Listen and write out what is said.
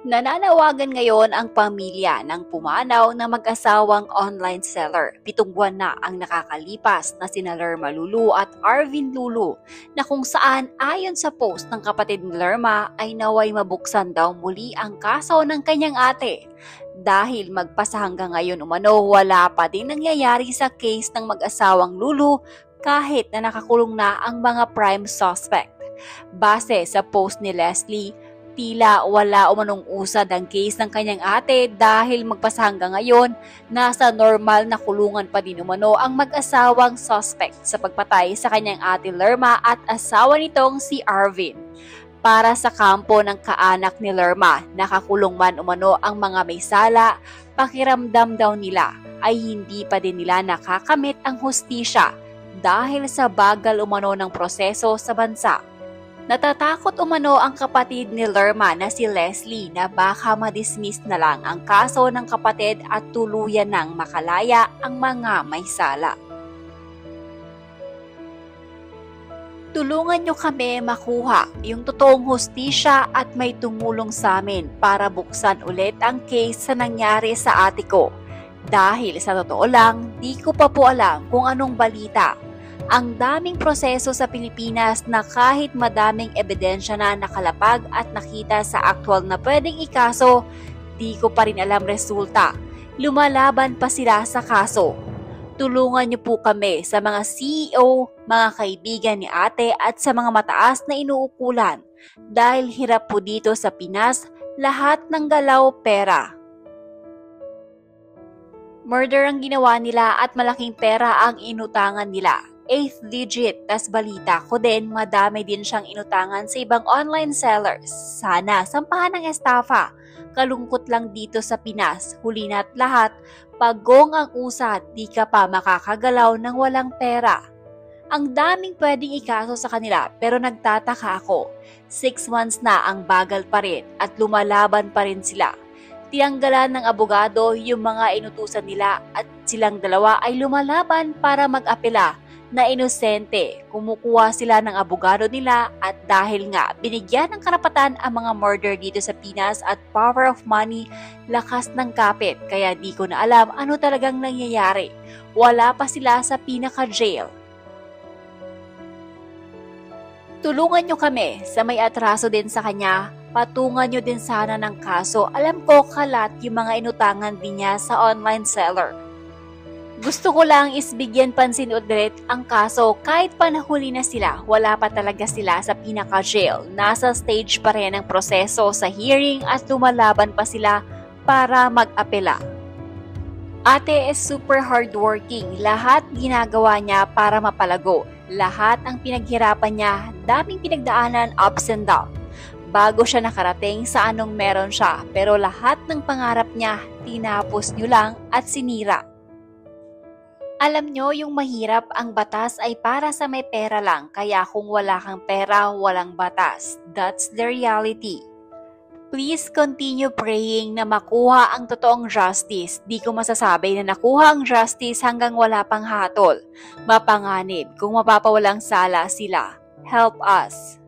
Nananawagan ngayon ang pamilya ng pumanaw na mag-asawang online seller. 7 buwan na ang nakakalipas na sina Lerma Lulu at Arvin Lulu na kung saan ayon sa post ng kapatid ni Lerma ay naway mabuksan daw muli ang kaso ng kanyang ate. Dahil magpasa hanggang ngayon umano wala pa din nangyayari sa case ng mag-asawang Lulu kahit na nakakulong na ang mga prime suspect. Base sa post ni Leslie, tila wala umanong usad ang case ng kanyang ate dahil magpasa hanggang ngayon nasa normal na kulungan pa din umano ang mag-asawang suspect sa pagpatay sa kanyang ate Lerma at asawa nitong si Arvin. Para sa kampo ng kaanak ni Lerma, nakakulong man umano ang mga may sala, pakiramdam daw nila ay hindi pa din nila nakakamit ang hustisya dahil sa bagal umano ng proseso sa bansa. Natatakot umano ang kapatid ni Lerma na si Leslie na baka madismiss na lang ang kaso ng kapatid at tuluyan ng makalaya ang mga may sala. Tulungan nyo kami makuha yung totoong hustisya at may tumulong sa amin para buksan ulit ang case sa nangyari sa ate ko. Dahil sa totoo lang, di ko pa po alam kung anong balita. Ang daming proseso sa Pilipinas na kahit madaming ebidensya na nakalapag at nakita sa aktual na pwedeng ikaso, di ko pa rin alam resulta. Lumalaban pa sila sa kaso. Tulungan niyo po kami sa mga CEO, mga kaibigan ni ate at sa mga mataas na inuukulan. Dahil hirap po dito sa Pinas, lahat ng galaw pera. Murder ang ginawa nila at malaking pera ang inutangan nila. 8th digit, tas balita ko din madami din siyang inutangan sa ibang online sellers. Sana sampahan ng estafa. Kalungkot lang dito sa Pinas, huli na't lahat, pagong ang usad, di ka pa makakagalaw ng walang pera. Ang daming pwedeng ikaso sa kanila pero nagtataka ako. 6 months na ang bagal pa rin at lumalaban pa rin sila. Tinanggalan ng abogado yung mga inutusan nila at silang dalawa ay lumalaban para mag-apela na inosente. Kumukuha sila ng abogado nila at dahil nga binigyan ng karapatan ang mga murder dito sa Pinas at power of money, lakas ng kapit. Kaya di ko na alam ano talagang nangyayari. Wala pa sila sa pinaka-jail. Tulungan nyo kami sa may atraso din sa kanya. Patungan nyo din sana ng kaso. Alam ko kalat yung mga inutangan din niya sa online seller. Gusto ko lang isbigyan pansin ulit ang kaso kahit pa nahuli na sila, wala pa talaga sila sa pinaka-jail. Nasa stage pa rin ang proseso sa hearing at lumalaban pa sila para mag-apela. Ate is super hardworking. Lahat ginagawa niya para mapalago. Lahat ang pinaghirapan niya, daming pinagdaanan, ups and down. Bago siya nakarating sa anong meron siya, pero lahat ng pangarap niya, tinapos niyo lang at sinira. Alam nyo, yung mahirap, ang batas ay para sa may pera lang. Kaya kung wala kang pera, walang batas. That's the reality. Please continue praying na makuha ang totoong justice. Di ko masasabi na nakuha ang justice hanggang wala pang hatol. Mapanganib kung mapapawalang sala sila. Help us.